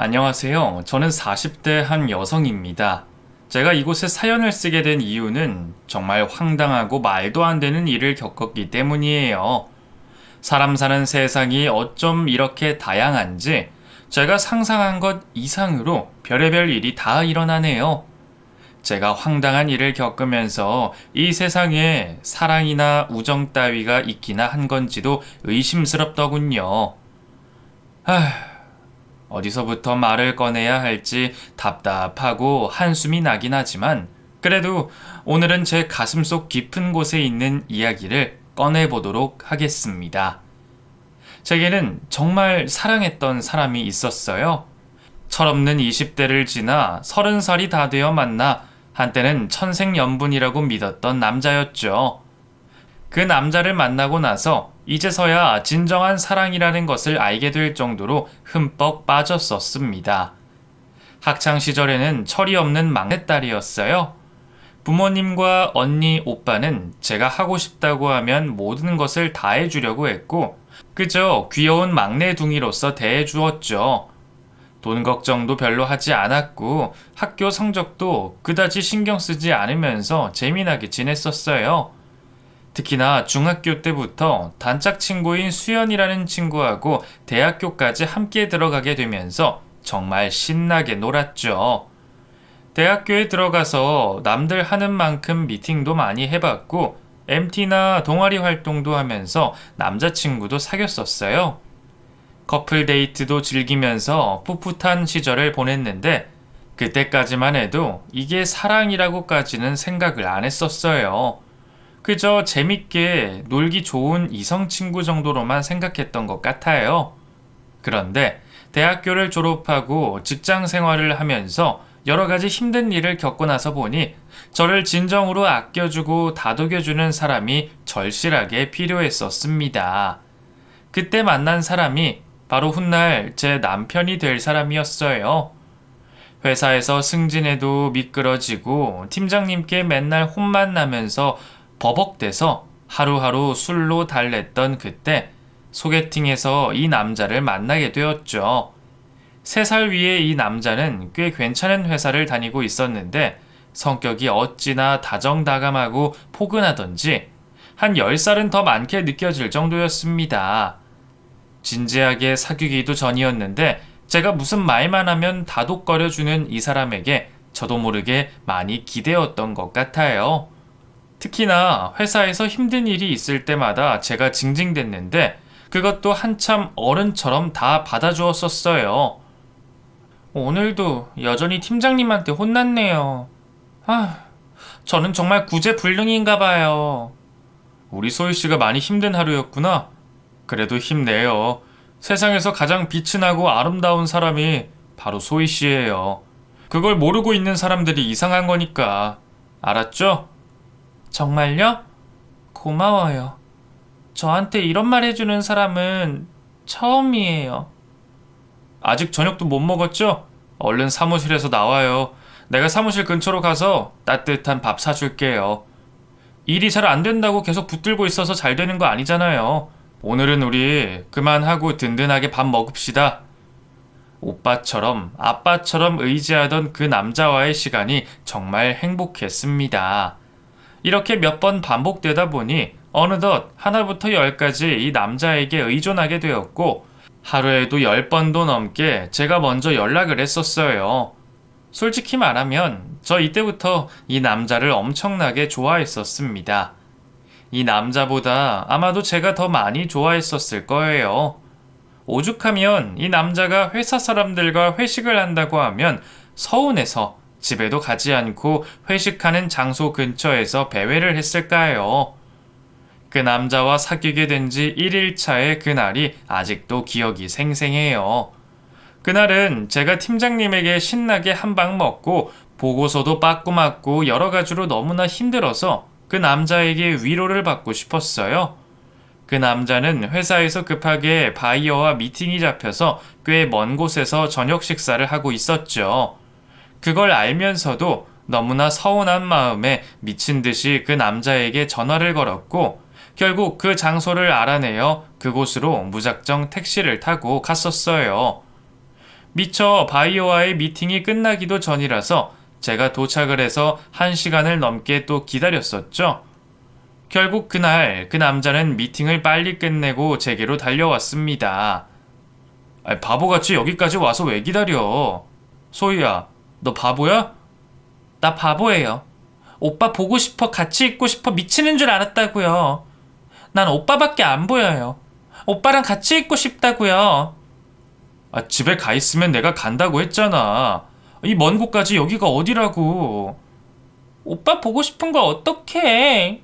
안녕하세요. 저는 40대 한 여성입니다. 제가 이곳에 사연을 쓰게 된 이유는 정말 황당하고 말도 안 되는 일을 겪었기 때문이에요. 사람 사는 세상이 어쩜 이렇게 다양한지 제가 상상한 것 이상으로 별의별 일이 다 일어나네요. 제가 황당한 일을 겪으면서 이 세상에 사랑이나 우정 따위가 있기나 한 건지도 의심스럽더군요. 어디서부터 말을 꺼내야 할지 답답하고 한숨이 나긴 하지만 그래도 오늘은 제 가슴속 깊은 곳에 있는 이야기를 꺼내보도록 하겠습니다. 제게는 정말 사랑했던 사람이 있었어요. 철없는 20대를 지나 30살이 다 되어 만나 한때는 천생연분이라고 믿었던 남자였죠. 그 남자를 만나고 나서 이제서야 진정한 사랑이라는 것을 알게 될 정도로 흠뻑 빠졌었습니다. 학창 시절에는 철이 없는 막내딸이었어요. 부모님과 언니, 오빠는 제가 하고 싶다고 하면 모든 것을 다 해주려고 했고, 그저 귀여운 막내둥이로서 대해주었죠. 돈 걱정도 별로 하지 않았고, 학교 성적도 그다지 신경 쓰지 않으면서 재미나게 지냈었어요. 특히나 중학교 때부터 단짝 친구인 수연이라는 친구하고 대학교까지 함께 들어가게 되면서 정말 신나게 놀았죠. 대학교에 들어가서 남들 하는 만큼 미팅도 많이 해봤고 MT나 동아리 활동도 하면서 남자친구도 사귀었었어요. 커플 데이트도 즐기면서 풋풋한 시절을 보냈는데 그때까지만 해도 이게 사랑이라고까지는 생각을 안 했었어요. 그저 재밌게 놀기 좋은 이성 친구 정도로만 생각했던 것 같아요. 그런데 대학교를 졸업하고 직장 생활을 하면서 여러 가지 힘든 일을 겪고 나서 보니 저를 진정으로 아껴주고 다독여주는 사람이 절실하게 필요했었습니다. 그때 만난 사람이 바로 훗날 제 남편이 될 사람이었어요. 회사에서 승진해도 미끄러지고 팀장님께 맨날 혼만 나면서 버벅대서 하루하루 술로 달랬던 그때 소개팅에서 이 남자를 만나게 되었죠. 3살 위에 이 남자는 꽤 괜찮은 회사를 다니고 있었는데 성격이 어찌나 다정다감하고 포근하던지 한 10살은 더 많게 느껴질 정도였습니다. 진지하게 사귀기도 전이었는데 제가 무슨 말만 하면 다독거려주는 이 사람에게 저도 모르게 많이 기대었던 것 같아요. 특히나 회사에서 힘든 일이 있을 때마다 제가 징징댔는데 그것도 한참 어른처럼 다 받아주었었어요. 오늘도 여전히 팀장님한테 혼났네요. 저는 정말 구제불능인가 봐요. 우리 소희 씨가 많이 힘든 하루였구나. 그래도 힘내요. 세상에서 가장 빛이 나고 아름다운 사람이 바로 소희 씨예요. 그걸 모르고 있는 사람들이 이상한 거니까. 알았죠? 정말요? 고마워요. 저한테 이런 말 해주는 사람은 처음이에요. 아직 저녁도 못 먹었죠? 얼른 사무실에서 나와요. 내가 사무실 근처로 가서 따뜻한 밥 사줄게요. 일이 잘 안 된다고 계속 붙들고 있어서 잘 되는 거 아니잖아요. 오늘은 우리 그만하고 든든하게 밥 먹읍시다. 오빠처럼 아빠처럼 의지하던 그 남자와의 시간이 정말 행복했습니다. 이렇게 몇 번 반복되다 보니 어느덧 하나부터 열까지 이 남자에게 의존하게 되었고 하루에도 10번도 넘게 제가 먼저 연락을 했었어요. 솔직히 말하면 저 이때부터 이 남자를 엄청나게 좋아했었습니다. 이 남자보다 아마도 제가 더 많이 좋아했었을 거예요. 오죽하면 이 남자가 회사 사람들과 회식을 한다고 하면 서운해서 집에도 가지 않고 회식하는 장소 근처에서 배회를 했을까요? 그 남자와 사귀게 된 지 1일차의 그날이 아직도 기억이 생생해요. 그날은 제가 팀장님에게 신나게 한 방 먹고 보고서도 빠꾸 맞고 여러 가지로 너무나 힘들어서 그 남자에게 위로를 받고 싶었어요. 그 남자는 회사에서 급하게 바이어와 미팅이 잡혀서 꽤 먼 곳에서 저녁 식사를 하고 있었죠. 그걸 알면서도 너무나 서운한 마음에 미친 듯이 그 남자에게 전화를 걸었고 결국 그 장소를 알아내어 그곳으로 무작정 택시를 타고 갔었어요. 미처 바이오와의 미팅이 끝나기도 전이라서 제가 도착을 해서 1시간을 넘게 또 기다렸었죠. 결국 그날 그 남자는 미팅을 빨리 끝내고 제게로 달려왔습니다. 바보같이 여기까지 와서 왜 기다려? 소희야, 너 바보야? 나 바보예요. 오빠 보고 싶어, 같이 있고 싶어 미치는 줄 알았다고요. 난 오빠밖에 안 보여요. 오빠랑 같이 있고 싶다고요. 집에 가 있으면 내가 간다고 했잖아. 이 먼 곳까지 여기가 어디라고. 오빠 보고 싶은 거 어떡해.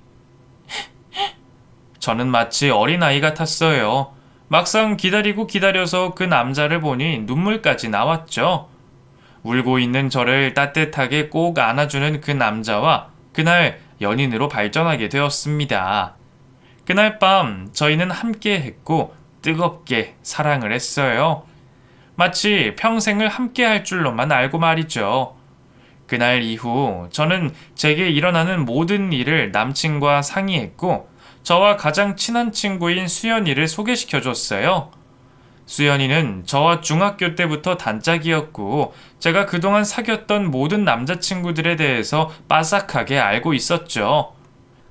저는 마치 어린아이 같았어요. 막상 기다리고 기다려서 그 남자를 보니 눈물까지 나왔죠. 울고 있는 저를 따뜻하게 꼭 안아주는 그 남자와 그날 연인으로 발전하게 되었습니다. 그날 밤 저희는 함께 했고 뜨겁게 사랑을 했어요. 마치 평생을 함께 할 줄로만 알고 말이죠. 그날 이후 저는 제게 일어나는 모든 일을 남친과 상의했고 저와 가장 친한 친구인 수연이를 소개시켜줬어요. 수연이는 저와 중학교 때부터 단짝이었고 제가 그동안 사귀었던 모든 남자친구들에 대해서 빠삭하게 알고 있었죠.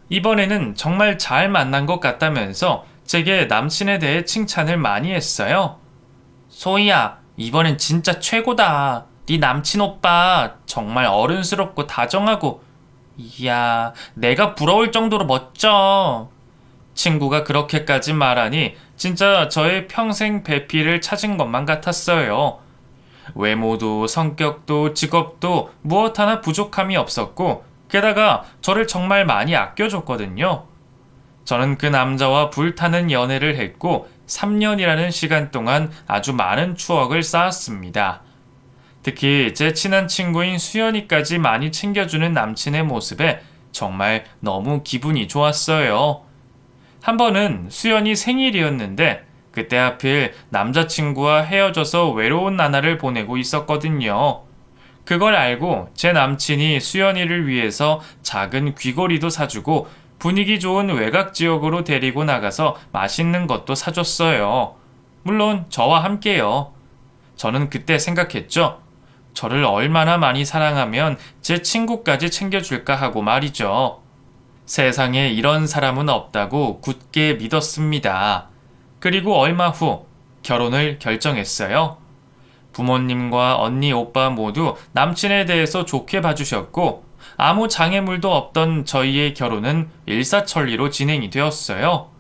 이번에는 정말 잘 만난 것 같다면서 제게 남친에 대해 칭찬을 많이 했어요. 소희야, 이번엔 진짜 최고다. 네 남친 오빠 정말 어른스럽고 다정하고 이야, 내가 부러울 정도로 멋져. 친구가 그렇게까지 말하니 진짜 저의 평생 배필을 찾은 것만 같았어요. 외모도 성격도 직업도 무엇 하나 부족함이 없었고 게다가 저를 정말 많이 아껴줬거든요. 저는 그 남자와 불타는 연애를 했고 3년이라는 시간 동안 아주 많은 추억을 쌓았습니다. 특히 제 친한 친구인 수연이까지 많이 챙겨주는 남친의 모습에 정말 너무 기분이 좋았어요. 한 번은 수연이 생일이었는데 그때 하필 남자친구와 헤어져서 외로운 나날을 보내고 있었거든요. 그걸 알고 제 남친이 수연이를 위해서 작은 귀걸이도 사주고 분위기 좋은 외곽 지역으로 데리고 나가서 맛있는 것도 사줬어요. 물론 저와 함께요. 저는 그때 생각했죠. 저를 얼마나 많이 사랑하면 제 친구까지 챙겨줄까 하고 말이죠. 세상에 이런 사람은 없다고 굳게 믿었습니다. 그리고 얼마 후 결혼을 결정했어요. 부모님과 언니, 오빠 모두 남친에 대해서 좋게 봐주셨고 아무 장애물도 없던 저희의 결혼은 일사천리로 진행이 되었어요.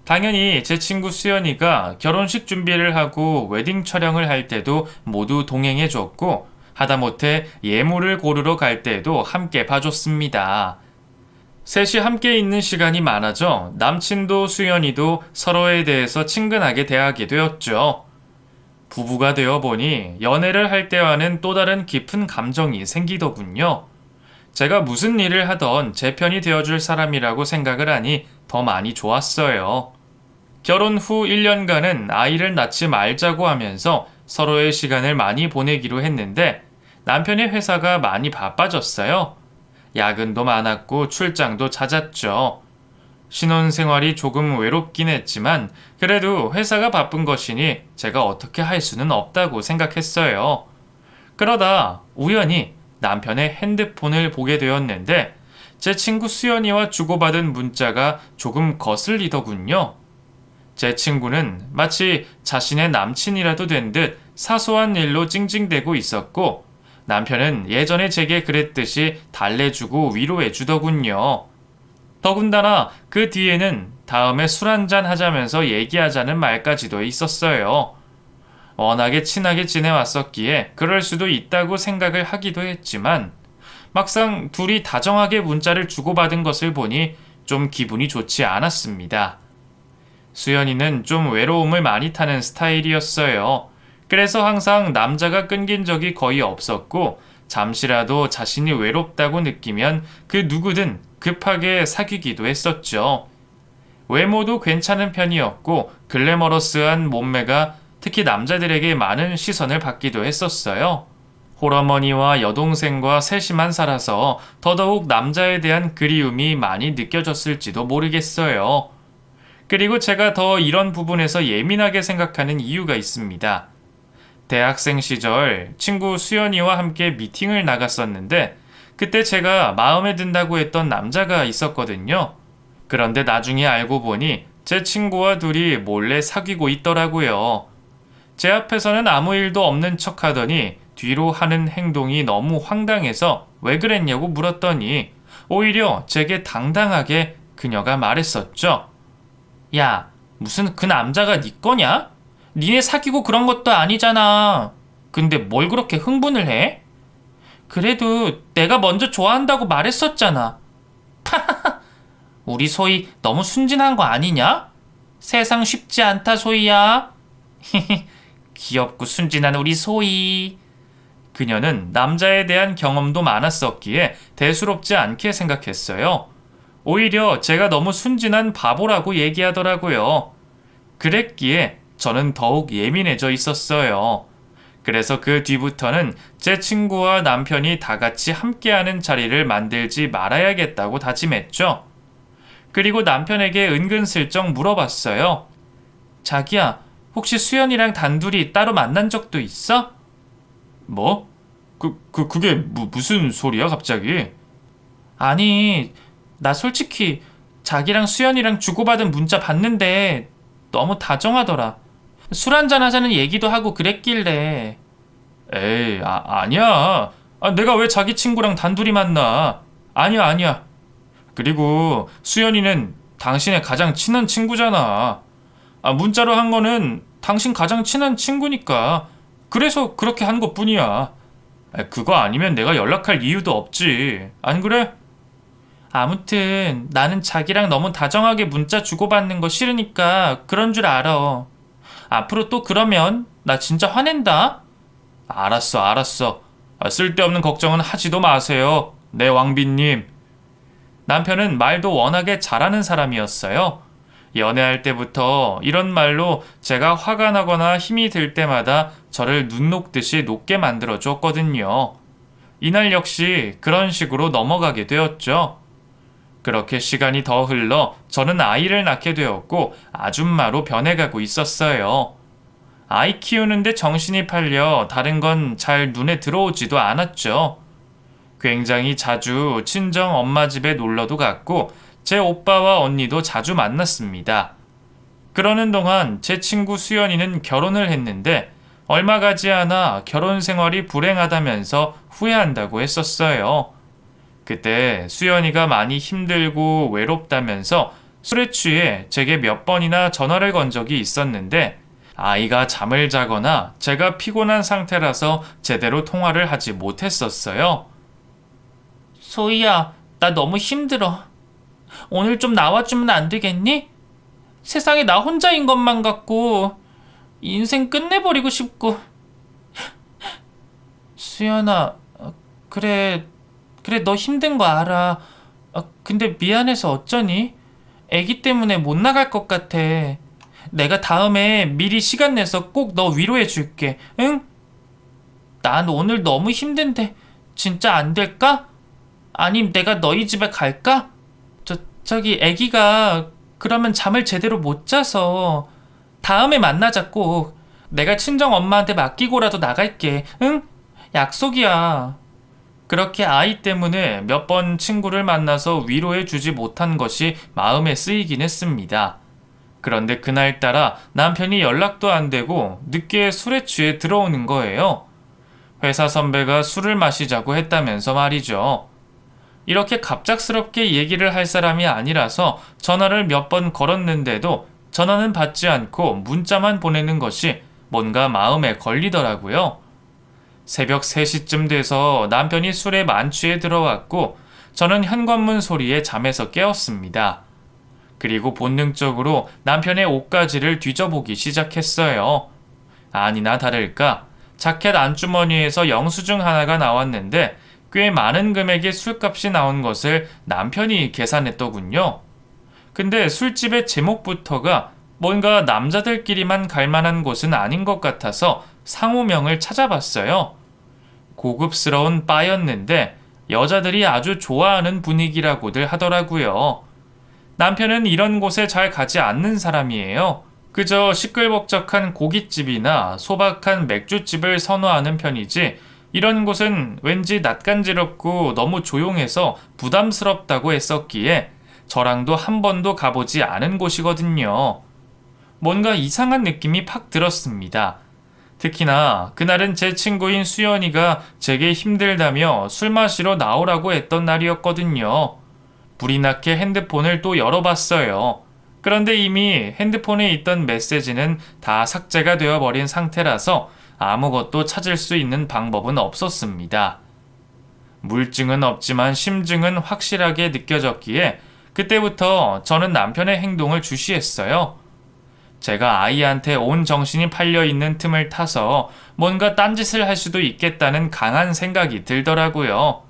당연히 제 친구 수연이가 결혼식 준비를 하고 웨딩 촬영을 할 때도 모두 동행해 줬고 하다못해 예물을 고르러 갈 때도 함께 봐줬습니다. 셋이 함께 있는 시간이 많아져 남친도 수연이도 서로에 대해서 친근하게 대하게 되었죠. 부부가 되어 보니 연애를 할 때와는 또 다른 깊은 감정이 생기더군요. 제가 무슨 일을 하던 제 편이 되어줄 사람이라고 생각을 하니 더 많이 좋았어요. 결혼 후 1년간은 아이를 낳지 말자고 하면서 서로의 시간을 많이 보내기로 했는데 남편의 회사가 많이 바빠졌어요. 야근도 많았고 출장도 잦았죠. 신혼생활이 조금 외롭긴 했지만 그래도 회사가 바쁜 것이니 제가 어떻게 할 수는 없다고 생각했어요. 그러다 우연히 남편의 핸드폰을 보게 되었는데 제 친구 수연이와 주고받은 문자가 조금 거슬리더군요. 제 친구는 마치 자신의 남친이라도 된 듯 사소한 일로 찡찡대고 있었고 남편은 예전에 제게 그랬듯이 달래주고 위로해주더군요. 더군다나 그 뒤에는 다음에 술 한잔 하자면서 얘기하자는 말까지도 있었어요. 워낙에 친하게 지내왔었기에 그럴 수도 있다고 생각을 하기도 했지만 막상 둘이 다정하게 문자를 주고받은 것을 보니 좀 기분이 좋지 않았습니다. 수연이는 좀 외로움을 많이 타는 스타일이었어요. 그래서 항상 남자가 끊긴 적이 거의 없었고 잠시라도 자신이 외롭다고 느끼면 그 누구든 급하게 사귀기도 했었죠. 외모도 괜찮은 편이었고 글래머러스한 몸매가 특히 남자들에게 많은 시선을 받기도 했었어요. 홀어머니와 여동생과 셋이만 살아서 더더욱 남자에 대한 그리움이 많이 느껴졌을지도 모르겠어요. 그리고 제가 더 이런 부분에서 예민하게 생각하는 이유가 있습니다. 대학생 시절 친구 수연이와 함께 미팅을 나갔었는데 그때 제가 마음에 든다고 했던 남자가 있었거든요. 그런데 나중에 알고 보니 제 친구와 둘이 몰래 사귀고 있더라고요. 제 앞에서는 아무 일도 없는 척 하더니 뒤로 하는 행동이 너무 황당해서 왜 그랬냐고 물었더니 오히려 제게 당당하게 그녀가 말했었죠. 야, 무슨 그 남자가 네 거냐? 니네 사귀고 그런 것도 아니잖아. 근데 뭘 그렇게 흥분을 해? 그래도 내가 먼저 좋아한다고 말했었잖아. 우리 소희 너무 순진한 거 아니냐? 세상 쉽지 않다 소희야. 귀엽고 순진한 우리 소희. 그녀는 남자에 대한 경험도 많았었기에 대수롭지 않게 생각했어요. 오히려 제가 너무 순진한 바보라고 얘기하더라고요. 그랬기에 저는 더욱 예민해져 있었어요. 그래서 그 뒤부터는 제 친구와 남편이 다 같이 함께하는 자리를 만들지 말아야겠다고 다짐했죠. 그리고 남편에게 은근슬쩍 물어봤어요. 자기야, 혹시 수연이랑 단둘이 따로 만난 적도 있어? 뭐? 그게 무슨 소리야, 갑자기? 아니, 나 솔직히 자기랑 수연이랑 주고받은 문자 봤는데 너무 다정하더라. 술 한잔 하자는 얘기도 하고 그랬길래. 에이, 아니야. 내가 왜 자기 친구랑 단둘이 만나? 아니야. 그리고 수연이는 당신의 가장 친한 친구잖아. 문자로 한 거는 당신 가장 친한 친구니까. 그래서 그렇게 한 것뿐이야. 그거 아니면 내가 연락할 이유도 없지. 안 그래? 아무튼 나는 자기랑 너무 다정하게 문자 주고받는 거 싫으니까 그런 줄 알아. 앞으로 또 그러면 나 진짜 화낸다. 알았어. 쓸데없는 걱정은 하지도 마세요. 네, 왕비님. 남편은 말도 워낙에 잘하는 사람이었어요. 연애할 때부터 이런 말로 제가 화가 나거나 힘이 들 때마다 저를 눈 녹듯이 녹게 만들어 줬거든요. 이날 역시 그런 식으로 넘어가게 되었죠. 그렇게 시간이 더 흘러 저는 아이를 낳게 되었고 아줌마로 변해가고 있었어요. 아이 키우는데 정신이 팔려 다른 건 잘 눈에 들어오지도 않았죠. 굉장히 자주 친정 엄마 집에 놀러도 갔고 제 오빠와 언니도 자주 만났습니다. 그러는 동안 제 친구 수연이는 결혼을 했는데 얼마 가지 않아 결혼 생활이 불행하다면서 후회한다고 했었어요. 그때 수연이가 많이 힘들고 외롭다면서 술에 취해 제게 몇 번이나 전화를 건 적이 있었는데 아이가 잠을 자거나 제가 피곤한 상태라서 제대로 통화를 하지 못했었어요. 소희야, 나 너무 힘들어. 오늘 좀 나와주면 안 되겠니? 세상에 나 혼자인 것만 같고 인생 끝내버리고 싶고. 수연아, 그래 너 힘든 거 알아. 근데 미안해서 어쩌니? 애기 때문에 못 나갈 것 같아. 내가 다음에 미리 시간 내서 꼭 너 위로해 줄게. 응? 난 오늘 너무 힘든데 진짜 안 될까? 아님 내가 너희 집에 갈까? 저기 애기가 그러면 잠을 제대로 못 자서 다음에 만나자 꼭. 내가 친정 엄마한테 맡기고라도 나갈게. 응? 약속이야. 그렇게 아이 때문에 몇 번 친구를 만나서 위로해 주지 못한 것이 마음에 쓰이긴 했습니다. 그런데 그날따라 남편이 연락도 안 되고 늦게 술에 취해 들어오는 거예요. 회사 선배가 술을 마시자고 했다면서 말이죠. 이렇게 갑작스럽게 얘기를 할 사람이 아니라서 전화를 몇 번 걸었는데도 전화는 받지 않고 문자만 보내는 것이 뭔가 마음에 걸리더라고요. 새벽 3시쯤 돼서 남편이 술에 만취해 들어왔고 저는 현관문 소리에 잠에서 깨었습니다. 그리고 본능적으로 남편의 옷가지를 뒤져보기 시작했어요. 아니나 다를까 자켓 안주머니에서 영수증 하나가 나왔는데 꽤 많은 금액의 술값이 나온 것을 남편이 계산했더군요. 근데 술집의 제목부터가 뭔가 남자들끼리만 갈 만한 곳은 아닌 것 같아서 상호명을 찾아봤어요. 고급스러운 바였는데 여자들이 아주 좋아하는 분위기라고들 하더라고요. 남편은 이런 곳에 잘 가지 않는 사람이에요. 그저 시끌벅적한 고깃집이나 소박한 맥주집을 선호하는 편이지 이런 곳은 왠지 낯간지럽고 너무 조용해서 부담스럽다고 했었기에 저랑도 한 번도 가보지 않은 곳이거든요. 뭔가 이상한 느낌이 팍 들었습니다. 특히나 그날은 제 친구인 수연이가 제게 힘들다며 술 마시러 나오라고 했던 날이었거든요. 불이 나게 핸드폰을 또 열어봤어요. 그런데 이미 핸드폰에 있던 메시지는 다 삭제가 되어버린 상태라서 아무것도 찾을 수 있는 방법은 없었습니다. 물증은 없지만 심증은 확실하게 느껴졌기에 그때부터 저는 남편의 행동을 주시했어요. 제가 아이한테 온 정신이 팔려있는 틈을 타서 뭔가 딴짓을 할 수도 있겠다는 강한 생각이 들더라고요.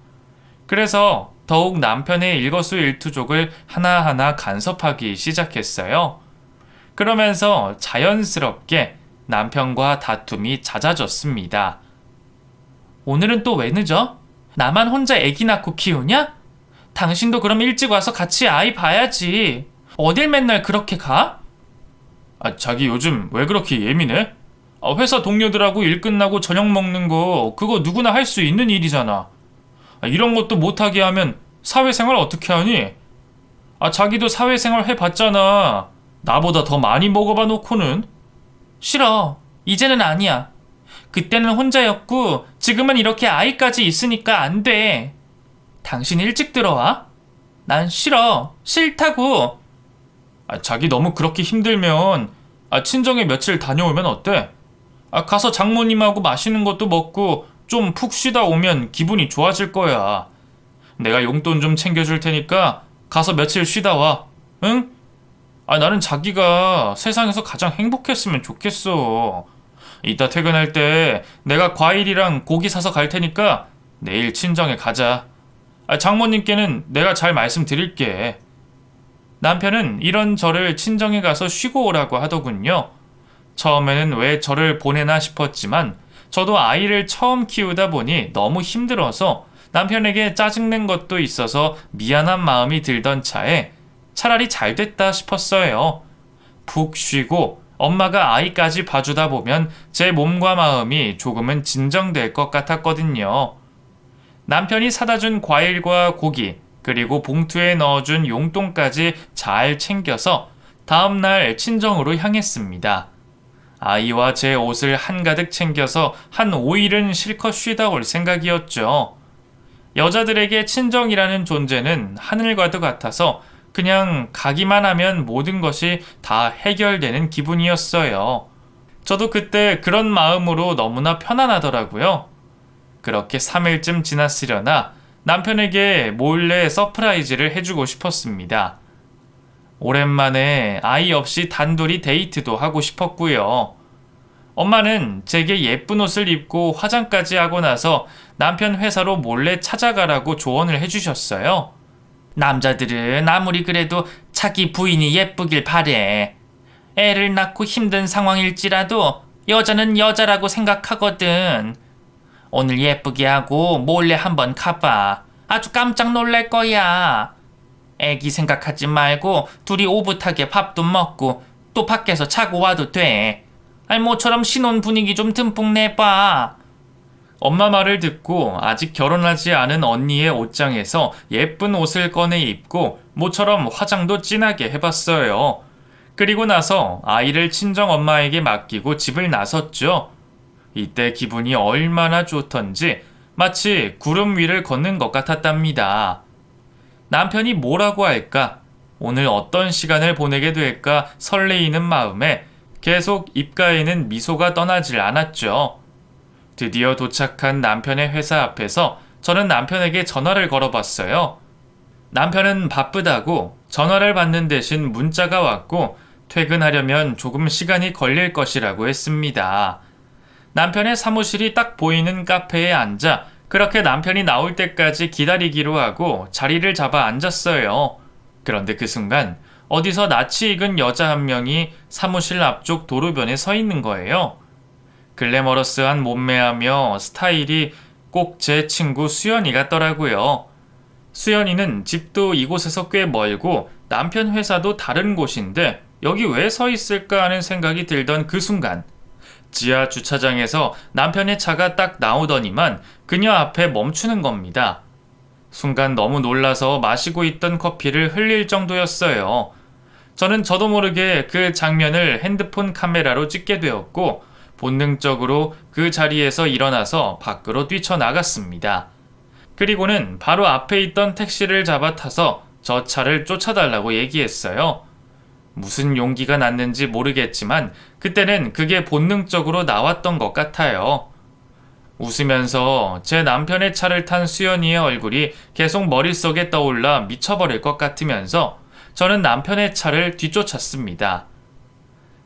그래서 더욱 남편의 일거수일투족을 하나하나 간섭하기 시작했어요. 그러면서 자연스럽게 남편과 다툼이 잦아졌습니다. 오늘은 또 왜 늦어? 나만 혼자 애기 낳고 키우냐? 당신도 그럼 일찍 와서 같이 아이 봐야지. 어딜 맨날 그렇게 가? 자기 요즘 왜 그렇게 예민해? 회사 동료들하고 일 끝나고 저녁 먹는 거 그거 누구나 할 수 있는 일이잖아. 이런 것도 못하게 하면 사회생활 어떻게 하니? 자기도 사회생활 해봤잖아. 나보다 더 많이 먹어봐 놓고는. 싫어. 이제는 아니야. 그때는 혼자였고 지금은 이렇게 아이까지 있으니까 안 돼. 당신 일찍 들어와? 난 싫어. 싫다고. 자기 너무 그렇게 힘들면 친정에 며칠 다녀오면 어때? 가서 장모님하고 맛있는 것도 먹고 좀 푹 쉬다 오면 기분이 좋아질 거야. 내가 용돈 좀 챙겨줄 테니까 가서 며칠 쉬다 와. 응? 나는 자기가 세상에서 가장 행복했으면 좋겠어. 이따 퇴근할 때 내가 과일이랑 고기 사서 갈 테니까 내일 친정에 가자. 장모님께는 내가 잘 말씀드릴게. 남편은 이런 저를 친정에 가서 쉬고 오라고 하더군요. 처음에는 왜 저를 보내나 싶었지만 저도 아이를 처음 키우다 보니 너무 힘들어서 남편에게 짜증낸 것도 있어서 미안한 마음이 들던 차에 차라리 잘 됐다 싶었어요. 푹 쉬고 엄마가 아이까지 봐주다 보면 제 몸과 마음이 조금은 진정될 것 같았거든요. 남편이 사다 준 과일과 고기, 그리고 봉투에 넣어준 용돈까지 잘 챙겨서 다음날 친정으로 향했습니다. 아이와 제 옷을 한가득 챙겨서 한 5일은 실컷 쉬다 올 생각이었죠. 여자들에게 친정이라는 존재는 하늘과도 같아서 그냥 가기만 하면 모든 것이 다 해결되는 기분이었어요. 저도 그때 그런 마음으로 너무나 편안하더라고요. 그렇게 3일쯤 지났으려나 남편에게 몰래 서프라이즈를 해주고 싶었습니다. 오랜만에 아이 없이 단둘이 데이트도 하고 싶었고요. 엄마는 제게 예쁜 옷을 입고 화장까지 하고 나서 남편 회사로 몰래 찾아가라고 조언을 해주셨어요. 남자들은 아무리 그래도 자기 부인이 예쁘길 바래. 애를 낳고 힘든 상황일지라도 여자는 여자라고 생각하거든. 오늘 예쁘게 하고 몰래 한번 가봐. 아주 깜짝 놀랄 거야. 애기 생각하지 말고 둘이 오붓하게 밥도 먹고 또 밖에서 자고 와도 돼. 모처럼 신혼 분위기 좀 듬뿍 내봐. 엄마 말을 듣고 아직 결혼하지 않은 언니의 옷장에서 예쁜 옷을 꺼내 입고 모처럼 화장도 진하게 해봤어요. 그리고 나서 아이를 친정 엄마에게 맡기고 집을 나섰죠. 이때 기분이 얼마나 좋던지 마치 구름 위를 걷는 것 같았답니다. 남편이 뭐라고 할까? 오늘 어떤 시간을 보내게 될까 설레이는 마음에 계속 입가에는 미소가 떠나질 않았죠. 드디어 도착한 남편의 회사 앞에서 저는 남편에게 전화를 걸어봤어요. 남편은 바쁘다고 전화를 받는 대신 문자가 왔고 퇴근하려면 조금 시간이 걸릴 것이라고 했습니다. 남편의 사무실이 딱 보이는 카페에 앉아 그렇게 남편이 나올 때까지 기다리기로 하고 자리를 잡아 앉았어요. 그런데 그 순간 어디서 낯이 익은 여자 한 명이 사무실 앞쪽 도로변에 서 있는 거예요. 글래머러스한 몸매하며 스타일이 꼭 제 친구 수연이 같더라고요. 수연이는 집도 이곳에서 꽤 멀고 남편 회사도 다른 곳인데 여기 왜 서 있을까 하는 생각이 들던 그 순간 지하 주차장에서 남편의 차가 딱 나오더니만 그녀 앞에 멈추는 겁니다. 순간 너무 놀라서 마시고 있던 커피를 흘릴 정도였어요. 저는 저도 모르게 그 장면을 핸드폰 카메라로 찍게 되었고 본능적으로 그 자리에서 일어나서 밖으로 뛰쳐나갔습니다. 그리고는 바로 앞에 있던 택시를 잡아 타서 저 차를 쫓아달라고 얘기했어요. 무슨 용기가 났는지 모르겠지만 그때는 그게 본능적으로 나왔던 것 같아요. 웃으면서 제 남편의 차를 탄 수연이의 얼굴이 계속 머릿속에 떠올라 미쳐버릴 것 같으면서 저는 남편의 차를 뒤쫓았습니다.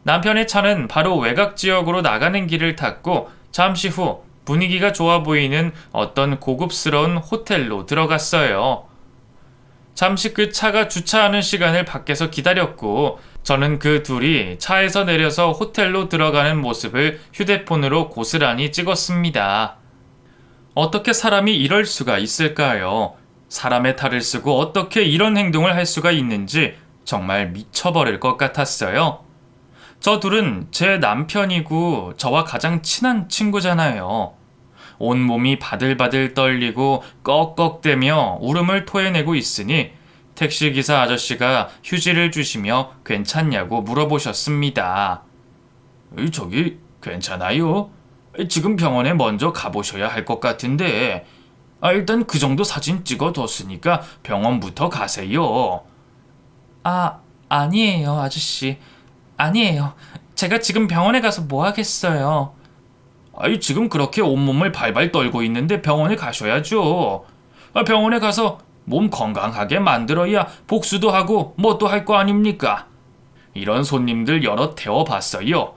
남편의 차는 바로 외곽 지역으로 나가는 길을 탔고 잠시 후 분위기가 좋아 보이는 어떤 고급스러운 호텔로 들어갔어요. 잠시 그 차가 주차하는 시간을 밖에서 기다렸고 저는 그 둘이 차에서 내려서 호텔로 들어가는 모습을 휴대폰으로 고스란히 찍었습니다. 어떻게 사람이 이럴 수가 있을까요? 사람의 탈을 쓰고 어떻게 이런 행동을 할 수가 있는지 정말 미쳐버릴 것 같았어요. 저 둘은 제 남편이고 저와 가장 친한 친구잖아요. 온몸이 바들바들 떨리고 꺽꺽대며 울음을 토해내고 있으니 택시기사 아저씨가 휴지를 주시며 괜찮냐고 물어보셨습니다. 저기 괜찮아요? 지금 병원에 먼저 가보셔야 할 것 같은데 일단 그 정도 사진 찍어뒀으니까 병원부터 가세요. 아니에요 아저씨. 아니에요. 제가 지금 병원에 가서 뭐 하겠어요. 지금 그렇게 온몸을 발발 떨고 있는데 병원에 가셔야죠. 병원에 가서 몸 건강하게 만들어야 복수도 하고 뭣도 할 거 아닙니까? 이런 손님들 여러 태워봤어요.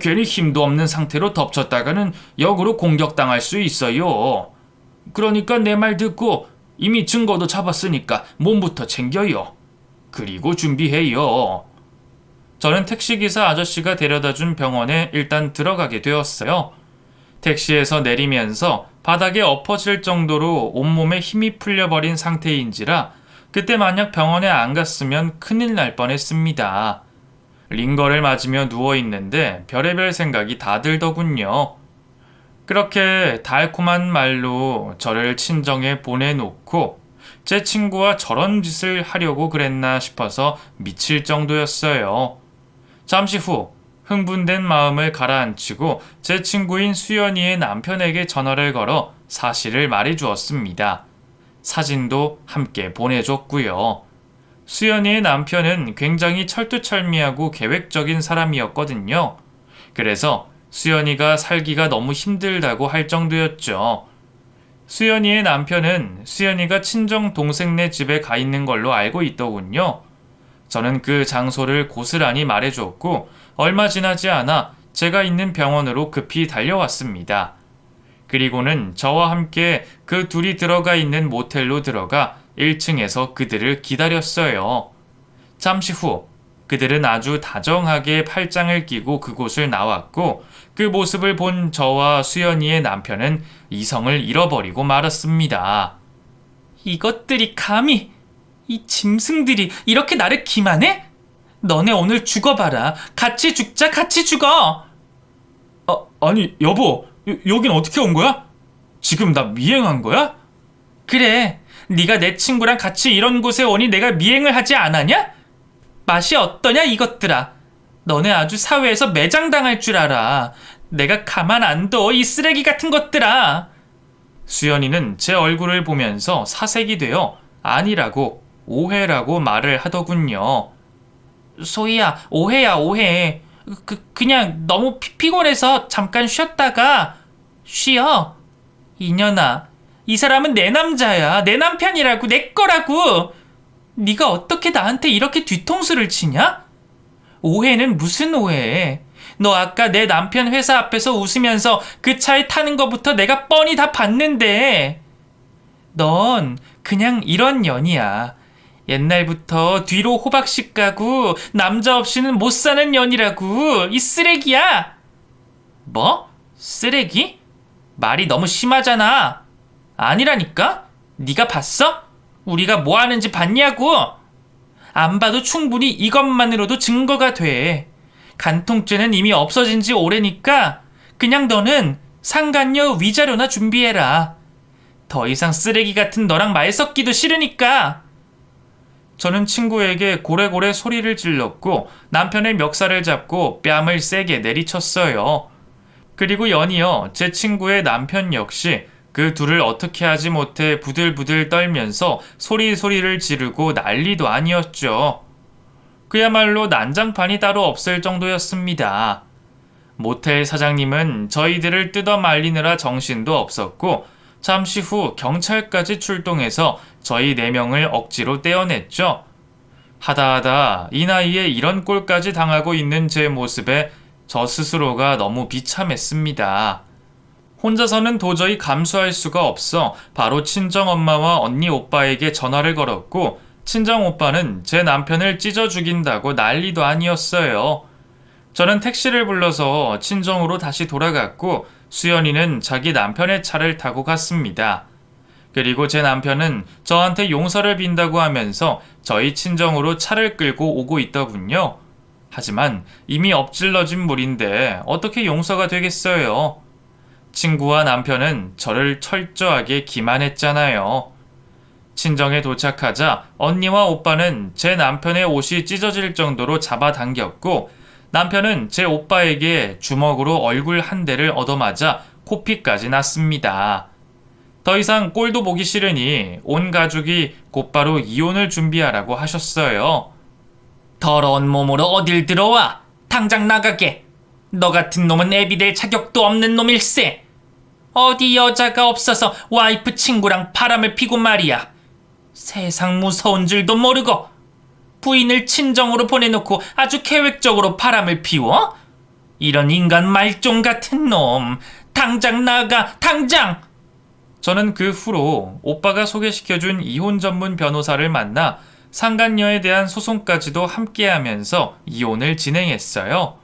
괜히 힘도 없는 상태로 덮쳤다가는 역으로 공격당할 수 있어요. 그러니까 내 말 듣고 이미 증거도 잡았으니까 몸부터 챙겨요. 그리고 준비해요. 저는 택시기사 아저씨가 데려다준 병원에 일단 들어가게 되었어요. 택시에서 내리면서 바닥에 엎어질 정도로 온몸에 힘이 풀려버린 상태인지라 그때 만약 병원에 안 갔으면 큰일 날 뻔했습니다. 링거를 맞으며 누워있는데 별의별 생각이 다 들더군요. 그렇게 달콤한 말로 저를 친정에 보내놓고 제 친구와 저런 짓을 하려고 그랬나 싶어서 미칠 정도였어요. 잠시 후 흥분된 마음을 가라앉히고 제 친구인 수연이의 남편에게 전화를 걸어 사실을 말해주었습니다. 사진도 함께 보내줬고요. 수연이의 남편은 굉장히 철두철미하고 계획적인 사람이었거든요. 그래서 수연이가 살기가 너무 힘들다고 할 정도였죠. 수연이의 남편은 수연이가 친정 동생네 집에 가 있는 걸로 알고 있더군요. 저는 그 장소를 고스란히 말해줬고 얼마 지나지 않아 제가 있는 병원으로 급히 달려왔습니다. 그리고는 저와 함께 그 둘이 들어가 있는 모텔로 들어가 1층에서 그들을 기다렸어요. 잠시 후 그들은 아주 다정하게 팔짱을 끼고 그곳을 나왔고 그 모습을 본 저와 수연이의 남편은 이성을 잃어버리고 말았습니다. 이것들이 감히 이 짐승들이 이렇게 나를 기만해? 너네 오늘 죽어봐라. 같이 죽자 같이 죽어. 아니 여보 여긴 어떻게 온 거야? 지금 나 미행한 거야? 그래 네가 내 친구랑 같이 이런 곳에 오니 내가 미행을 하지 않았냐? 맛이 어떠냐 이것들아. 너네 아주 사회에서 매장당할 줄 알아. 내가 가만 안 둬 이 쓰레기 같은 것들아. 수연이는 제 얼굴을 보면서 사색이 되어 아니라고 오해라고 말을 하더군요. 소희야 오해야 오해. 그냥 너무 피곤해서 잠깐 쉬었다가 쉬어. 이년아 이 사람은 내 남자야. 내 남편이라고 내 거라고. 네가 어떻게 나한테 이렇게 뒤통수를 치냐? 오해는 무슨 오해. 너 아까 내 남편 회사 앞에서 웃으면서 그 차에 타는 거부터 내가 뻔히 다 봤는데. 넌 그냥 이런 년이야. 옛날부터 뒤로 호박씨 까고 남자 없이는 못 사는 년이라고. 이 쓰레기야. 뭐? 쓰레기? 말이 너무 심하잖아. 아니라니까? 네가 봤어? 우리가 뭐 하는지 봤냐고. 안 봐도 충분히 이것만으로도 증거가 돼. 간통죄는 이미 없어진 지 오래니까 그냥 너는 상간녀 위자료나 준비해라. 더 이상 쓰레기 같은 너랑 말 섞기도 싫으니까. 저는 친구에게 고래고래 소리를 질렀고 남편의 멱살을 잡고 뺨을 세게 내리쳤어요. 그리고 연이어 제 친구의 남편 역시 그 둘을 어떻게 하지 못해 부들부들 떨면서 소리를 지르고 난리도 아니었죠. 그야말로 난장판이 따로 없을 정도였습니다. 모텔 사장님은 저희들을 뜯어 말리느라 정신도 없었고 잠시 후 경찰까지 출동해서 저희 4명을 억지로 떼어냈죠. 하다하다 이 나이에 이런 꼴까지 당하고 있는 제 모습에 저 스스로가 너무 비참했습니다. 혼자서는 도저히 감수할 수가 없어 바로 친정엄마와 언니 오빠에게 전화를 걸었고 친정오빠는 제 남편을 찢어 죽인다고 난리도 아니었어요. 저는 택시를 불러서 친정으로 다시 돌아갔고 수연이는 자기 남편의 차를 타고 갔습니다. 그리고 제 남편은 저한테 용서를 빈다고 하면서 저희 친정으로 차를 끌고 오고 있더군요. 하지만 이미 엎질러진 물인데 어떻게 용서가 되겠어요? 친구와 남편은 저를 철저하게 기만했잖아요. 친정에 도착하자 언니와 오빠는 제 남편의 옷이 찢어질 정도로 잡아당겼고 남편은 제 오빠에게 주먹으로 얼굴 한 대를 얻어맞아 코피까지 났습니다. 더 이상 꼴도 보기 싫으니 온 가족이 곧바로 이혼을 준비하라고 하셨어요. 더러운 몸으로 어딜 들어와? 당장 나가게. 너 같은 놈은 애비 될 자격도 없는 놈일세. 어디 여자가 없어서 와이프 친구랑 바람을 피고 말이야. 세상 무서운 줄도 모르고 부인을 친정으로 보내놓고 아주 계획적으로 바람을 피워? 이런 인간 말종 같은 놈. 당장 나가, 당장! 저는 그 후로 오빠가 소개시켜준 이혼 전문 변호사를 만나 상간녀에 대한 소송까지도 함께하면서 이혼을 진행했어요.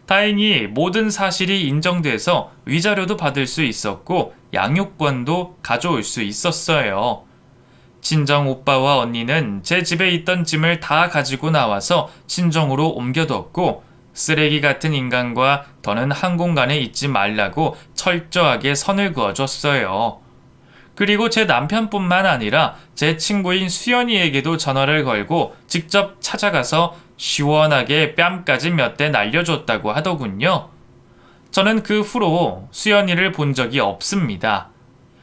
다행히 모든 사실이 인정돼서 위자료도 받을 수 있었고 양육권도 가져올 수 있었어요. 친정 오빠와 언니는 제 집에 있던 짐을 다 가지고 나와서 친정으로 옮겨뒀고 쓰레기 같은 인간과 더는 한 공간에 있지 말라고 철저하게 선을 그어줬어요. 그리고 제 남편뿐만 아니라 제 친구인 수연이에게도 전화를 걸고 직접 찾아가서 시원하게 뺨까지 몇 대 날려줬다고 하더군요. 저는 그 후로 수연이를 본 적이 없습니다.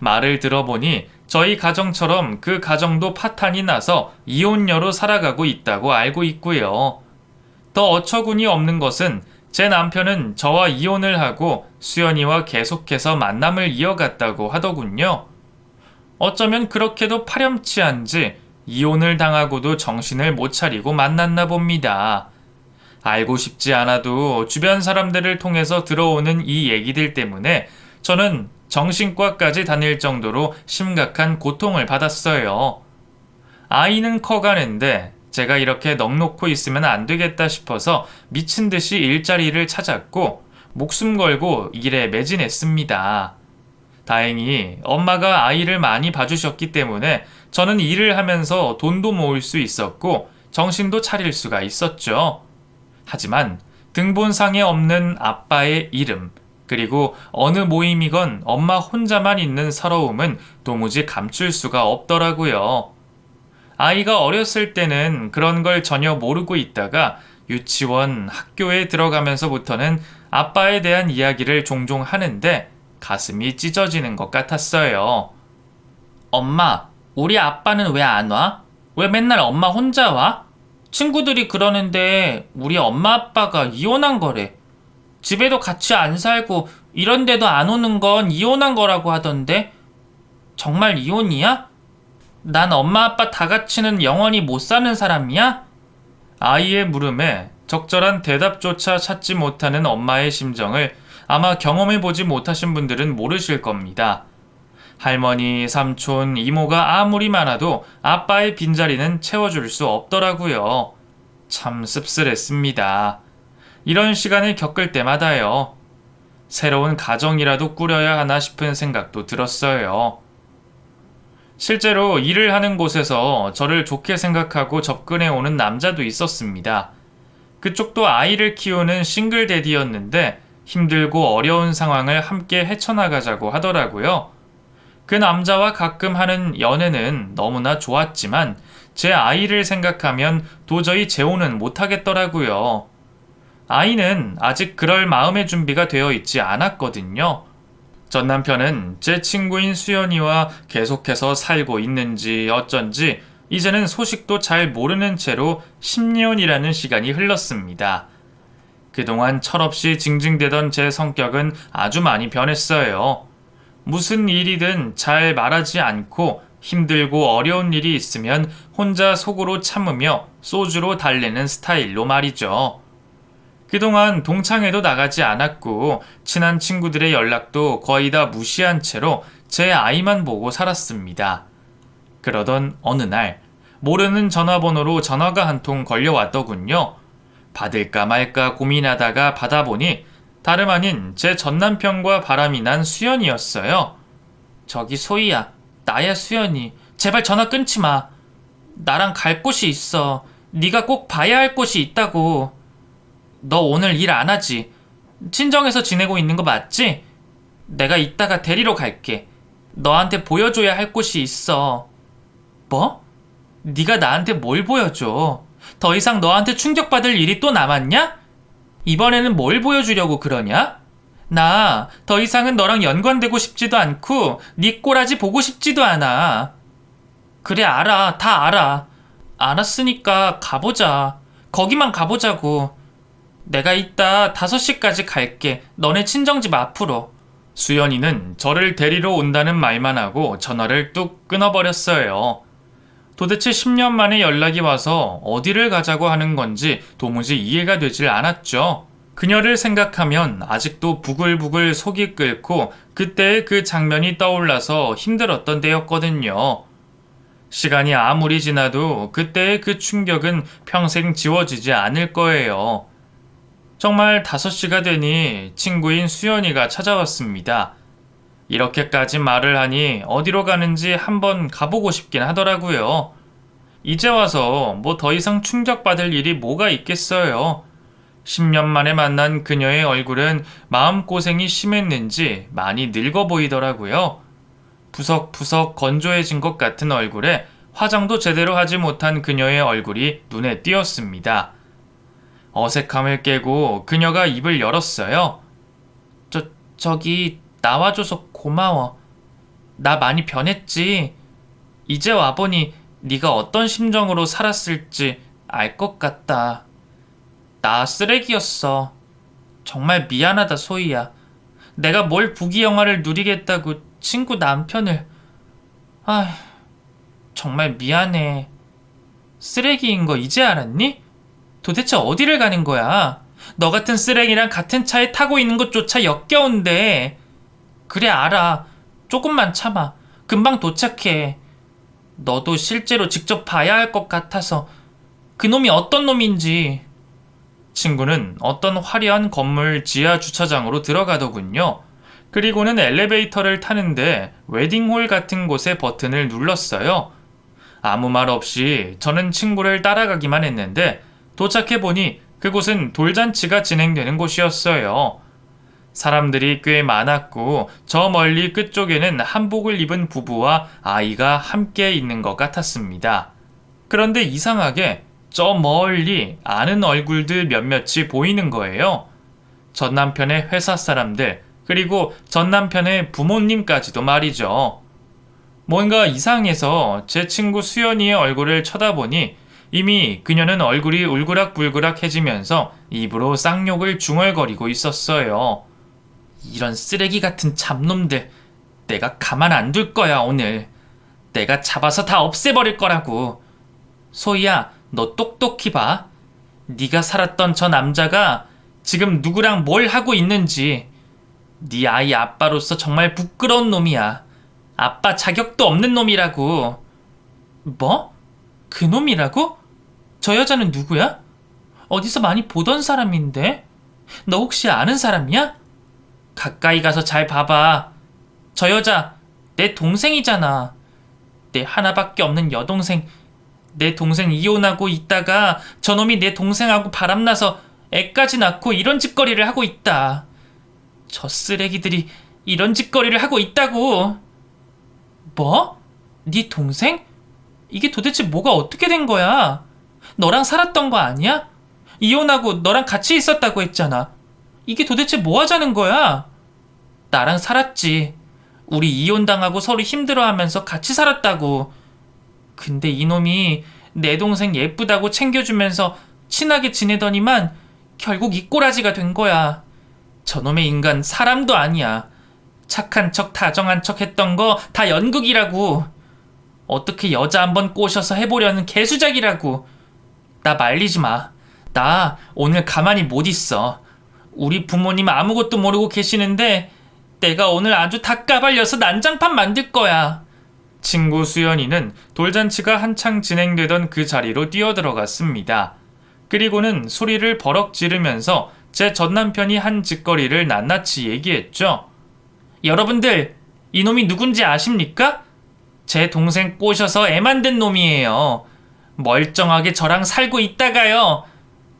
말을 들어보니 저희 가정처럼 그 가정도 파탄이 나서 이혼녀로 살아가고 있다고 알고 있고요. 더 어처구니 없는 것은 제 남편은 저와 이혼을 하고 수연이와 계속해서 만남을 이어갔다고 하더군요. 어쩌면 그렇게도 파렴치한지 이혼을 당하고도 정신을 못 차리고 만났나 봅니다. 알고 싶지 않아도 주변 사람들을 통해서 들어오는 이 얘기들 때문에 저는 정신과까지 다닐 정도로 심각한 고통을 받았어요. 아이는 커가는데 제가 이렇게 넋놓고 있으면 안 되겠다 싶어서 미친 듯이 일자리를 찾았고 목숨 걸고 일에 매진했습니다. 다행히 엄마가 아이를 많이 봐주셨기 때문에 저는 일을 하면서 돈도 모을 수 있었고 정신도 차릴 수가 있었죠. 하지만 등본상에 없는 아빠의 이름, 그리고 어느 모임이건 엄마 혼자만 있는 서러움은 도무지 감출 수가 없더라고요. 아이가 어렸을 때는 그런 걸 전혀 모르고 있다가 유치원, 학교에 들어가면서부터는 아빠에 대한 이야기를 종종 하는데 가슴이 찢어지는 것 같았어요. 엄마, 우리 아빠는 왜 안 와? 왜 맨날 엄마 혼자 와? 친구들이 그러는데 우리 엄마 아빠가 이혼한 거래. 집에도 같이 안 살고 이런 데도 안 오는 건 이혼한 거라고 하던데. 정말 이혼이야? 난 엄마 아빠 다 같이는 영원히 못 사는 사람이야? 아이의 물음에 적절한 대답조차 찾지 못하는 엄마의 심정을 아마 경험해보지 못하신 분들은 모르실 겁니다. 할머니, 삼촌, 이모가 아무리 많아도 아빠의 빈자리는 채워줄 수 없더라고요. 참 씁쓸했습니다. 이런 시간을 겪을 때마다요. 새로운 가정이라도 꾸려야 하나 싶은 생각도 들었어요. 실제로 일을 하는 곳에서 저를 좋게 생각하고 접근해 오는 남자도 있었습니다. 그쪽도 아이를 키우는 싱글 대디였는데 힘들고 어려운 상황을 함께 헤쳐나가자고 하더라고요. 그 남자와 가끔 하는 연애는 너무나 좋았지만 제 아이를 생각하면 도저히 재혼은 못하겠더라고요. 아이는 아직 그럴 마음의 준비가 되어 있지 않았거든요. 전 남편은 제 친구인 수연이와 계속해서 살고 있는지 어쩐지 이제는 소식도 잘 모르는 채로 10년이라는 시간이 흘렀습니다. 그동안 철없이 징징대던 제 성격은 아주 많이 변했어요. 무슨 일이든 잘 말하지 않고 힘들고 어려운 일이 있으면 혼자 속으로 참으며 소주로 달래는 스타일로 말이죠. 그동안 동창회도 나가지 않았고 친한 친구들의 연락도 거의 다 무시한 채로 제 아이만 보고 살았습니다. 그러던 어느 날 모르는 전화번호로 전화가 한 통 걸려왔더군요. 받을까 말까 고민하다가 받아보니 다름 아닌 제 전남편과 바람이 난 수연이었어요. 저기 소희야, 나야 수연이. 제발 전화 끊지 마. 나랑 갈 곳이 있어. 네가 꼭 봐야 할 곳이 있다고. 너 오늘 일 안 하지? 친정에서 지내고 있는 거 맞지? 내가 이따가 데리러 갈게. 너한테 보여줘야 할 곳이 있어. 뭐? 네가 나한테 뭘 보여줘? 더 이상 너한테 충격받을 일이 또 남았냐? 이번에는 뭘 보여주려고 그러냐? 나 더 이상은 너랑 연관되고 싶지도 않고 네 꼬라지 보고 싶지도 않아. 그래, 알아. 다 알아. 알았으니까 가보자. 거기만 가보자고. 내가 이따 5시까지 갈게. 너네 친정집 앞으로. 수연이는 저를 데리러 온다는 말만 하고 전화를 뚝 끊어버렸어요. 도대체 10년 만에 연락이 와서 어디를 가자고 하는 건지 도무지 이해가 되질 않았죠. 그녀를 생각하면 아직도 부글부글 속이 끓고 그때의 그 장면이 떠올라서 힘들었던 때였거든요. 시간이 아무리 지나도 그때의 그 충격은 평생 지워지지 않을 거예요. 정말 5시가 되니 친구인 수연이가 찾아왔습니다. 이렇게까지 말을 하니 어디로 가는지 한번 가보고 싶긴 하더라고요. 이제 와서 뭐 더 이상 충격받을 일이 뭐가 있겠어요. 10년 만에 만난 그녀의 얼굴은 마음고생이 심했는지 많이 늙어 보이더라고요. 푸석푸석 건조해진 것 같은 얼굴에 화장도 제대로 하지 못한 그녀의 얼굴이 눈에 띄었습니다. 어색함을 깨고 그녀가 입을 열었어요. 저기 나와줘서 고마워. 나 많이 변했지. 이제 와보니 네가 어떤 심정으로 살았을지 알 것 같다. 나 쓰레기였어. 정말 미안하다, 소희야. 내가 뭘 부귀영화를 누리겠다고 친구 남편을... 아, 정말 미안해. 쓰레기인 거 이제 알았니? 도대체 어디를 가는 거야? 너 같은 쓰레기랑 같은 차에 타고 있는 것조차 역겨운데. 그래, 알아. 조금만 참아. 금방 도착해. 너도 실제로 직접 봐야 할 것 같아서. 그놈이 어떤 놈인지. 친구는 어떤 화려한 건물 지하 주차장으로 들어가더군요. 그리고는 엘리베이터를 타는데 웨딩홀 같은 곳의 버튼을 눌렀어요. 아무 말 없이 저는 친구를 따라가기만 했는데 도착해보니 그곳은 돌잔치가 진행되는 곳이었어요. 사람들이 꽤 많았고 저 멀리 끝쪽에는 한복을 입은 부부와 아이가 함께 있는 것 같았습니다. 그런데 이상하게 저 멀리 아는 얼굴들 몇몇이 보이는 거예요. 전 남편의 회사 사람들, 그리고 전 남편의 부모님까지도 말이죠. 뭔가 이상해서 제 친구 수연이의 얼굴을 쳐다보니 이미 그녀는 얼굴이 울그락불그락해지면서 입으로 쌍욕을 중얼거리고 있었어요. 이런 쓰레기 같은 잡놈들, 내가 가만 안 둘 거야 오늘. 내가 잡아서 다 없애버릴 거라고. 소희야, 너 똑똑히 봐. 네가 살았던 저 남자가 지금 누구랑 뭘 하고 있는지. 네 아이 아빠로서 정말 부끄러운 놈이야. 아빠 자격도 없는 놈이라고. 뭐? 그 놈이라고? 저 여자는 누구야? 어디서 많이 보던 사람인데? 너 혹시 아는 사람이야? 가까이 가서 잘 봐봐. 저 여자 내 동생이잖아. 내 하나밖에 없는 여동생, 내 동생 이혼하고 있다가 저놈이 내 동생하고 바람나서 애까지 낳고 이런 짓거리를 하고 있다. 저 쓰레기들이 이런 짓거리를 하고 있다고. 뭐? 네 동생? 이게 도대체 뭐가 어떻게 된 거야? 너랑 살았던 거 아니야? 이혼하고 너랑 같이 있었다고 했잖아. 이게 도대체 뭐 하자는 거야? 나랑 살았지. 우리 이혼당하고 서로 힘들어하면서 같이 살았다고. 근데 이놈이 내 동생 예쁘다고 챙겨주면서 친하게 지내더니만 결국 이 꼬라지가 된 거야. 저놈의 인간 사람도 아니야. 착한 척 다정한 척 했던 거 다 연극이라고. 어떻게 여자 한번 꼬셔서 해보려는 개수작이라고. 나 말리지 마. 나 오늘 가만히 못 있어. 우리 부모님 아무것도 모르고 계시는데 내가 오늘 아주 다 까발려서 난장판 만들 거야. 친구 수연이는 돌잔치가 한창 진행되던 그 자리로 뛰어들어갔습니다. 그리고는 소리를 버럭 지르면서 제 전남편이 한 짓거리를 낱낱이 얘기했죠. 여러분들, 이놈이 누군지 아십니까? 제 동생 꼬셔서 애 만든 놈이에요. 멀쩡하게 저랑 살고 있다가요.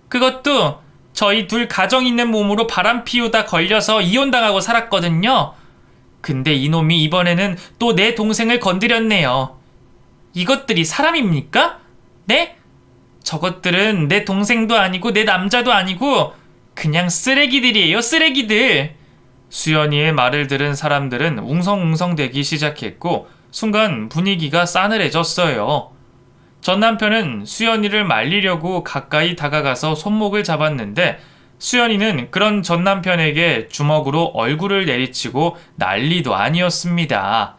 그것도 저희 둘 가정 있는 몸으로 바람 피우다 걸려서 이혼당하고 살았거든요. 근데 이놈이 이번에는 또 내 동생을 건드렸네요. 이것들이 사람입니까? 네? 저것들은 내 동생도 아니고 내 남자도 아니고 그냥 쓰레기들이에요, 쓰레기들. 수연이의 말을 들은 사람들은 웅성웅성대기 시작했고 순간 분위기가 싸늘해졌어요. 전 남편은 수연이를 말리려고 가까이 다가가서 손목을 잡았는데 수연이는 그런 전 남편에게 주먹으로 얼굴을 내리치고 난리도 아니었습니다.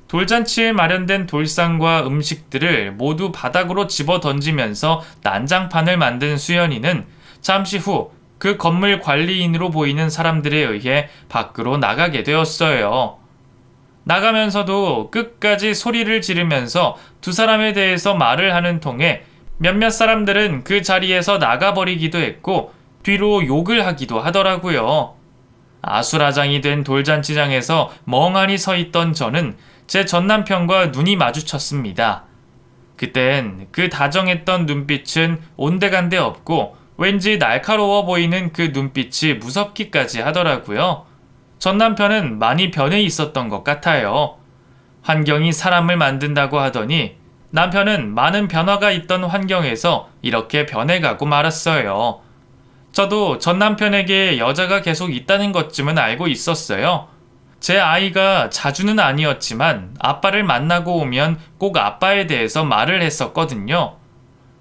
돌잔치에 마련된 돌상과 음식들을 모두 바닥으로 집어 던지면서 난장판을 만든 수연이는 잠시 후 그 건물 관리인으로 보이는 사람들에 의해 밖으로 나가게 되었어요. 나가면서도 끝까지 소리를 지르면서 두 사람에 대해서 말을 하는 통에 몇몇 사람들은 그 자리에서 나가버리기도 했고 뒤로 욕을 하기도 하더라고요. 아수라장이 된 돌잔치장에서 멍하니 서 있던 저는 제 전남편과 눈이 마주쳤습니다. 그땐 그 다정했던 눈빛은 온데간데 없고 왠지 날카로워 보이는 그 눈빛이 무섭기까지 하더라고요. 전 남편은 많이 변해 있었던 것 같아요. 환경이 사람을 만든다고 하더니 남편은 많은 변화가 있던 환경에서 이렇게 변해가고 말았어요. 저도 전 남편에게 여자가 계속 있다는 것쯤은 알고 있었어요. 제 아이가 자주는 아니었지만 아빠를 만나고 오면 꼭 아빠에 대해서 말을 했었거든요.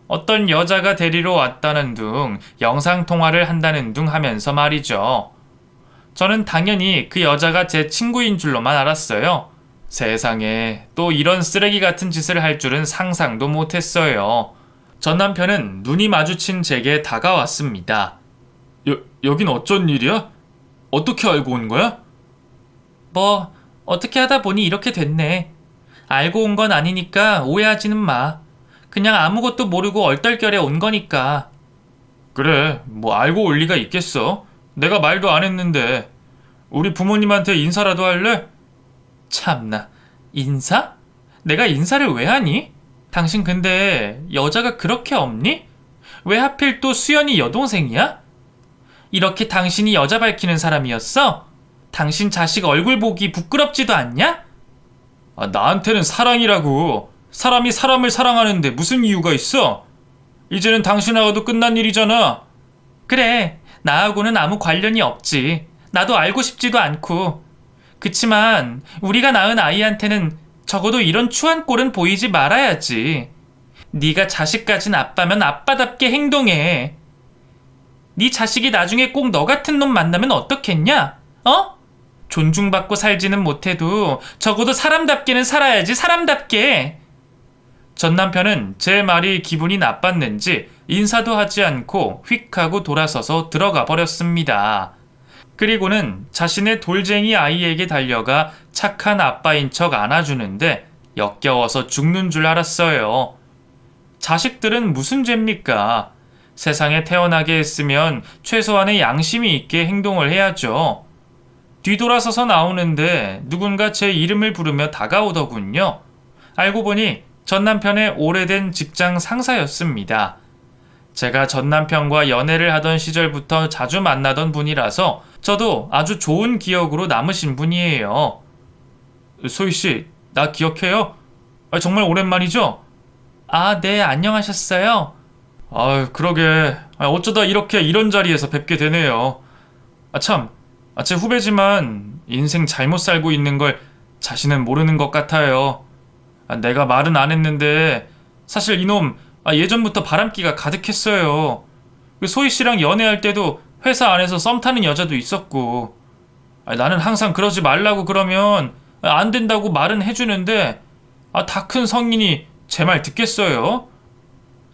어떤 여자가 데리러 왔다는 둥, 영상통화를 한다는 둥 하면서 말이죠. 저는 당연히 그 여자가 제 친구인 줄로만 알았어요. 세상에 또 이런 쓰레기 같은 짓을 할 줄은 상상도 못했어요. 전 남편은 눈이 마주친 제게 다가왔습니다. 여긴 어쩐 일이야? 어떻게 알고 온 거야? 뭐 어떻게 하다 보니 이렇게 됐네. 알고 온 건 아니니까 오해하지는 마. 그냥 아무것도 모르고 얼떨결에 온 거니까. 그래, 뭐 알고 올 리가 있겠어. 내가 말도 안 했는데. 우리 부모님한테 인사라도 할래? 참나, 인사? 내가 인사를 왜 하니? 당신 근데 여자가 그렇게 없니? 왜 하필 또 수연이 여동생이야? 이렇게 당신이 여자 밝히는 사람이었어? 당신 자식 얼굴 보기 부끄럽지도 않냐? 나한테는 사랑이라고. 사람이 사람을 사랑하는데 무슨 이유가 있어? 이제는 당신하고도 끝난 일이잖아. 그래, 나하고는 아무 관련이 없지. 나도 알고 싶지도 않고. 그치만 우리가 낳은 아이한테는 적어도 이런 추한 꼴은 보이지 말아야지. 네가 자식 가진 아빠면 아빠답게 행동해. 네 자식이 나중에 꼭 너 같은 놈 만나면 어떻겠냐? 어? 존중받고 살지는 못해도 적어도 사람답게는 살아야지, 사람답게. 전 남편은 제 말이 기분이 나빴는지 인사도 하지 않고 휙 하고 돌아서서 들어가 버렸습니다. 그리고는 자신의 돌쟁이 아이에게 달려가 착한 아빠인 척 안아주는데 역겨워서 죽는 줄 알았어요. 자식들은 무슨 죄입니까? 세상에 태어나게 했으면 최소한의 양심이 있게 행동을 해야죠. 뒤돌아서서 나오는데 누군가 제 이름을 부르며 다가오더군요. 알고 보니 전 남편의 오래된 직장 상사였습니다. 제가 전 남편과 연애를 하던 시절부터 자주 만나던 분이라서 저도 아주 좋은 기억으로 남으신 분이에요. 소희 씨, 나 기억해요? 정말 오랜만이죠? 아, 네, 안녕하셨어요? 그러게. 어쩌다 이렇게 이런 자리에서 뵙게 되네요. 참, 제 후배지만 인생 잘못 살고 있는 걸 자신은 모르는 것 같아요. 내가 말은 안 했는데 사실 이놈 예전부터 바람기가 가득했어요. 소희 씨랑 연애할 때도 회사 안에서 썸 타는 여자도 있었고, 나는 항상 그러지 말라고 그러면 안 된다고 말은 해주는데 다 큰 성인이 제 말 듣겠어요?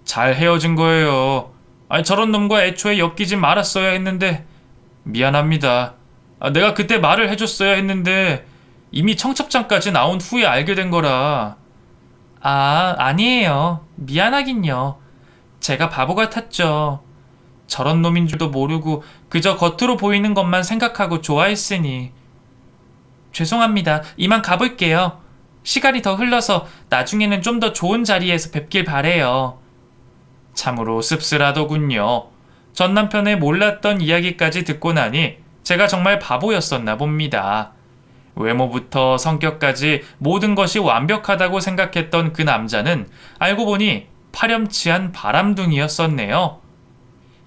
잘 헤어진 거예요. 저런 놈과 애초에 엮이지 말았어야 했는데 미안합니다. 내가 그때 말을 해줬어야 했는데 이미 청첩장까지 나온 후에 알게 된 거라. 아니에요. 미안하긴요. 제가 바보 같았죠. 저런 놈인 줄도 모르고 그저 겉으로 보이는 것만 생각하고 좋아했으니. 죄송합니다. 이만 가볼게요. 시간이 더 흘러서 나중에는 좀 더 좋은 자리에서 뵙길 바래요. 참으로 씁쓸하더군요. 전 남편의 몰랐던 이야기까지 듣고 나니 제가 정말 바보였었나 봅니다. 외모부터 성격까지 모든 것이 완벽하다고 생각했던 그 남자는 알고 보니 파렴치한 바람둥이였었네요.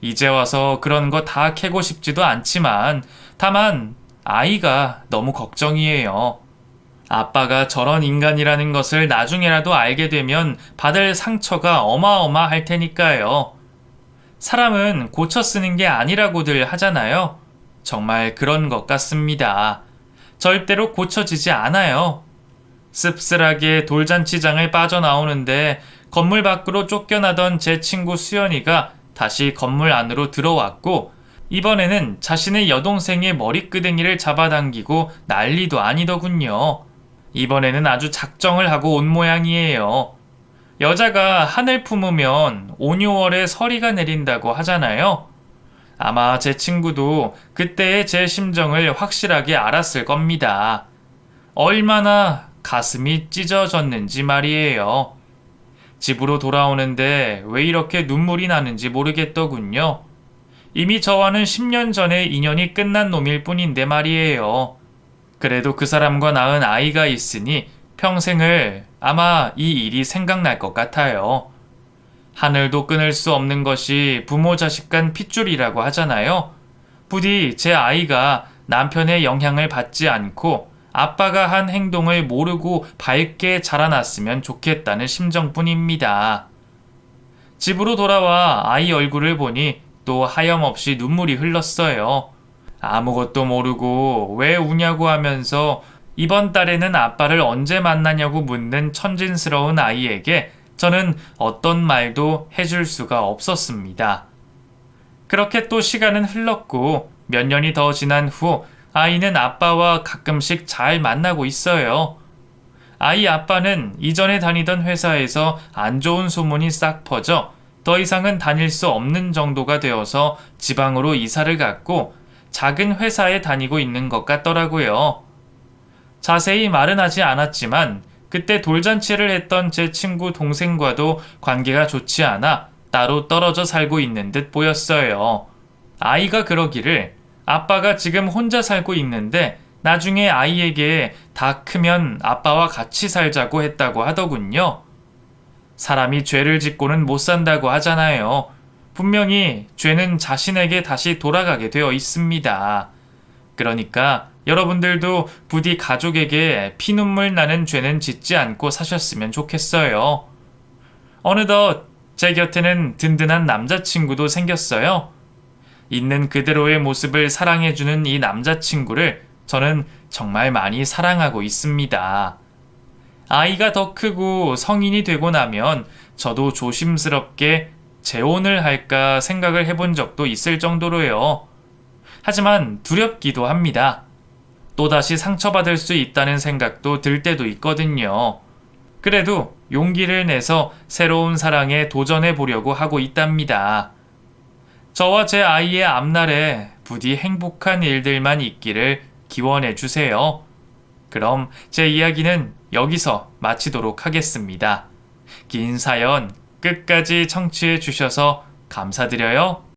이제 와서 그런 거 다 캐고 싶지도 않지만 다만 아이가 너무 걱정이에요. 아빠가 저런 인간이라는 것을 나중에라도 알게 되면 받을 상처가 어마어마할 테니까요. 사람은 고쳐 쓰는 게 아니라고들 하잖아요. 정말 그런 것 같습니다. 절대로 고쳐지지 않아요. 씁쓸하게 돌잔치장을 빠져나오는데 건물 밖으로 쫓겨나던 제 친구 수연이가 다시 건물 안으로 들어왔고 이번에는 자신의 여동생의 머리끄댕이를 잡아당기고 난리도 아니더군요. 이번에는 아주 작정을 하고 온 모양이에요. 여자가 하늘 품으면 온유월에 서리가 내린다고 하잖아요. 아마 제 친구도 그때의 제 심정을 확실하게 알았을 겁니다. 얼마나 가슴이 찢어졌는지 말이에요. 집으로 돌아오는데 왜 이렇게 눈물이 나는지 모르겠더군요. 이미 저와는 10년 전에 인연이 끝난 놈일 뿐인데 말이에요. 그래도 그 사람과 낳은 아이가 있으니 평생을 아마 이 일이 생각날 것 같아요. 하늘도 끊을 수 없는 것이 부모 자식 간 핏줄이라고 하잖아요. 부디 제 아이가 남편의 영향을 받지 않고 아빠가 한 행동을 모르고 밝게 자라났으면 좋겠다는 심정뿐입니다. 집으로 돌아와 아이 얼굴을 보니 또 하염없이 눈물이 흘렀어요. 아무것도 모르고 왜 우냐고 하면서 이번 달에는 아빠를 언제 만나냐고 묻는 천진스러운 아이에게 저는 어떤 말도 해줄 수가 없었습니다. 그렇게 또 시간은 흘렀고 몇 년이 더 지난 후 아이는 아빠와 가끔씩 잘 만나고 있어요. 아이 아빠는 이전에 다니던 회사에서 안 좋은 소문이 싹 퍼져 더 이상은 다닐 수 없는 정도가 되어서 지방으로 이사를 갔고 작은 회사에 다니고 있는 것 같더라고요. 자세히 말은 하지 않았지만 그때 돌잔치를 했던 제 친구 동생과도 관계가 좋지 않아 따로 떨어져 살고 있는 듯 보였어요. 아이가 그러기를 아빠가 지금 혼자 살고 있는데 나중에 아이에게 다 크면 아빠와 같이 살자고 했다고 하더군요. 사람이 죄를 짓고는 못 산다고 하잖아요. 분명히 죄는 자신에게 다시 돌아가게 되어 있습니다. 그러니까 여러분들도 부디 가족에게 피눈물 나는 죄는 짓지 않고 사셨으면 좋겠어요. 어느덧 제 곁에는 든든한 남자친구도 생겼어요. 있는 그대로의 모습을 사랑해주는 이 남자친구를 저는 정말 많이 사랑하고 있습니다. 아이가 더 크고 성인이 되고 나면 저도 조심스럽게 재혼을 할까 생각을 해본 적도 있을 정도로요. 하지만 두렵기도 합니다. 또다시 상처받을 수 있다는 생각도 들 때도 있거든요. 그래도 용기를 내서 새로운 사랑에 도전해 보려고 하고 있답니다. 저와 제 아이의 앞날에 부디 행복한 일들만 있기를 기원해 주세요. 그럼 제 이야기는 여기서 마치도록 하겠습니다. 긴 사연 끝까지 청취해 주셔서 감사드려요.